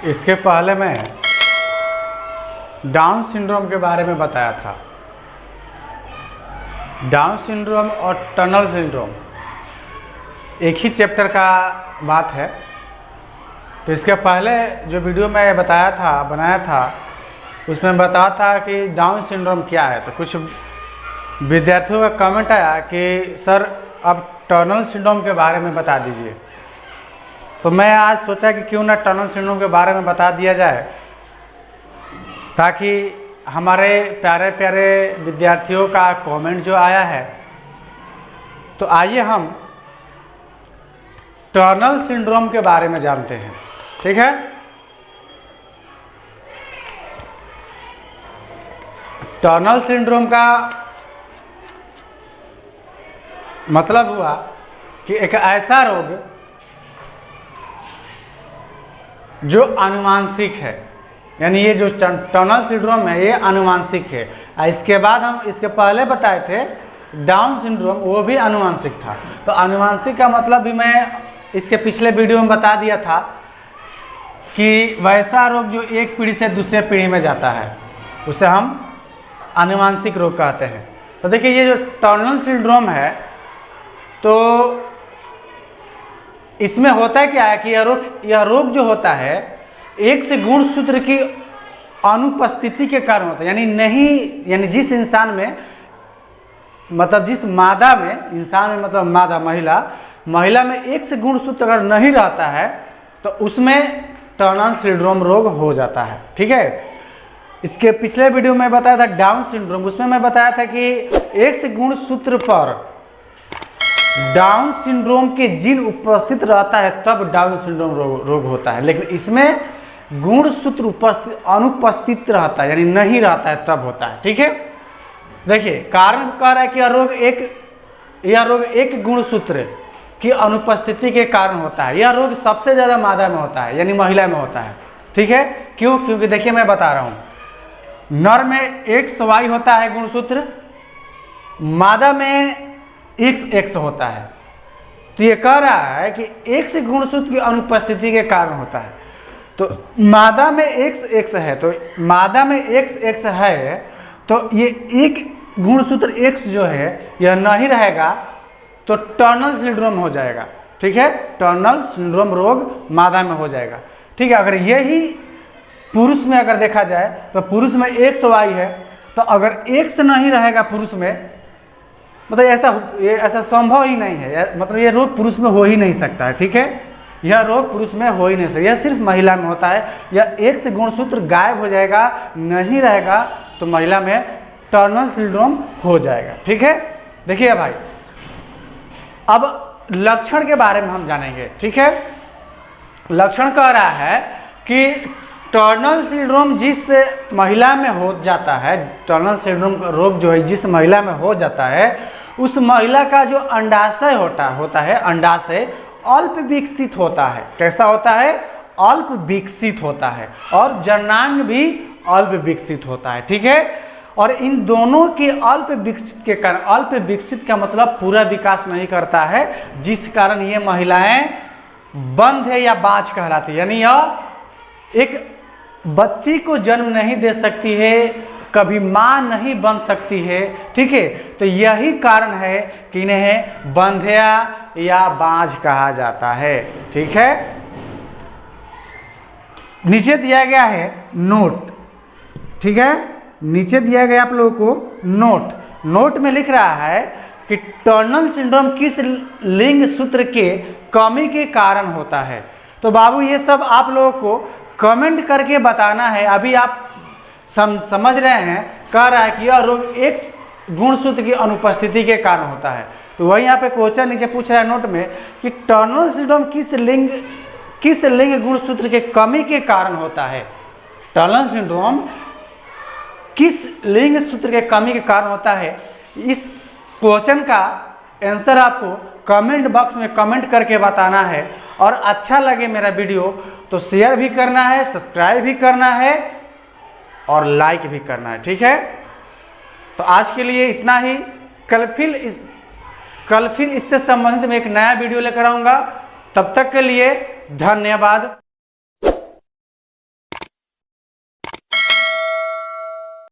इसके पहले मैं डाउन सिंड्रोम के बारे में बताया था। डाउन सिंड्रोम और टनल सिंड्रोम एक ही चैप्टर का बात है। तो इसके पहले जो वीडियो मैं बनाया था उसमें बताया था कि डाउन सिंड्रोम क्या है। तो कुछ विद्यार्थियों का कमेंट आया कि सर अब टनल सिंड्रोम के बारे में बता दीजिए। तो मैं आज सोचा कि क्यों ना टनल सिंड्रोम के बारे में बता दिया जाए, ताकि हमारे प्यारे प्यारे विद्यार्थियों का कमेंट जो आया है। तो आइए हम टनल सिंड्रोम के बारे में जानते हैं, ठीक है। टनल सिंड्रोम का मतलब हुआ कि एक ऐसा रोग जो आनुवांशिक है, यानी ये जो टनल सिंड्रोम है ये आनुवांशिक है। इसके बाद हम इसके पहले बताए थे डाउन सिंड्रोम, वो भी आनुवांशिक था। तो आनुवांशिक का मतलब भी मैं इसके पिछले वीडियो में बता दिया था कि वैसा रोग जो एक पीढ़ी से दूसरे पीढ़ी में जाता है उसे हम आनुवांशिक रोग कहते हैं। तो देखिए ये जो टनल सिंड्रोम है तो इसमें होता है क्या है कि यह रोग जो होता है एक से गुणसूत्र की अनुपस्थिति के कारण होता है। यानी जिस इंसान में मतलब जिस मादा में, इंसान में मतलब मादा महिला में एक से गुणसूत्र अगर नहीं रहता है तो उसमें टनल सिंड्रोम रोग हो जाता है, ठीक है। इसके पिछले वीडियो में बताया था डाउन सिंड्रोम, उसमें मैं बताया था कि एक से गुणसूत्र पर डाउन सिंड्रोम के जीन उपस्थित रहता है तब डाउन सिंड्रोम रोग होता है। लेकिन इसमें गुणसूत्र अनुपस्थित रहता है, यानी नहीं रहता है तब होता है, ठीक है। देखिए कारण कह रहा है कि यह रोग एक गुणसूत्र की अनुपस्थिति के कारण होता है। यह रोग सबसे ज़्यादा मादा में होता है, यानी महिला में होता है, ठीक है। क्यों? क्योंकि देखिए मैं बता रहा हूँ, नर में XY होता है गुणसूत्र, मादा में XX होता है। तो ये कह रहा है कि X गुणसूत्र की अनुपस्थिति के कारण होता है। तो मादा में XX है, तो मादा में XX है तो ये एक गुणसूत्र X जो है यह नहीं रहेगा तो टनल सिंड्रोम हो जाएगा, ठीक है। टनल सिंड्रोम रोग मादा में हो जाएगा, ठीक है। अगर यही पुरुष में अगर देखा जाए तो पुरुष में XY है, तो अगर X नहीं रहेगा पुरुष में, मतलब ऐसा संभव ही नहीं है, मतलब ये रोग पुरुष में हो ही नहीं सकता है, ठीक है। यह रोग पुरुष में हो ही नहीं सकता, यह सिर्फ महिला में होता है। यह X गुणसूत्र गायब हो जाएगा, नहीं रहेगा तो महिला में टनल सिंड्रोम हो जाएगा, ठीक है। देखिए भाई, अब लक्षण के बारे में हम जानेंगे, ठीक है। लक्षण कह रहा है कि टनल सिंड्रोम जिस महिला में हो जाता है, टनल सिंड्रोम रोग जो है जिस महिला में हो जाता है उस महिला का जो अंडाशय होता है अंडाशय अल्प विकसित होता है। कैसा होता है? अल्प विकसित होता है। और जननांग भी अल्प विकसित होता है, ठीक है। और इन दोनों के अल्प विकसित के कारण, अल्प विकसित का मतलब पूरा विकास नहीं करता है, जिस कारण ये महिलाएं बंध है या बाज कहलाती है। यानी यह एक बच्ची को जन्म नहीं दे सकती है, कभी मां नहीं बन सकती है, ठीक है। तो यही कारण है कि इन्हें बंध्या या बाज कहा जाता है, ठीक है। नीचे दिया गया है नोट, ठीक है। नीचे दिया गया आप लोगों को नोट में लिख रहा है कि टनल सिंड्रोम किस लिंग सूत्र के कमी के कारण होता है। तो बाबू ये सब आप लोगों को कमेंट करके बताना है। अभी आप समझ रहे हैं, कह रहा है कि यह रोग X गुणसूत्र की अनुपस्थिति के कारण होता है। तो वही यहाँ पे क्वेश्चन नीचे पूछ रहा है नोट में कि टनल सिंड्रोम किस लिंग गुणसूत्र के कमी के कारण होता है। टनल सिंड्रोम किस लिंग सूत्र के कमी के कारण होता है, इस क्वेश्चन का आंसर आपको कमेंट बॉक्स में कमेंट करके बताना है। और अच्छा लगे मेरा वीडियो तो शेयर भी करना है, सब्सक्राइब भी करना है और लाइक भी करना है, ठीक है। तो आज के लिए इतना ही। कल फिर इससे संबंधित मैं एक नया वीडियो लेकर आऊँगा। तब तक के लिए धन्यवाद।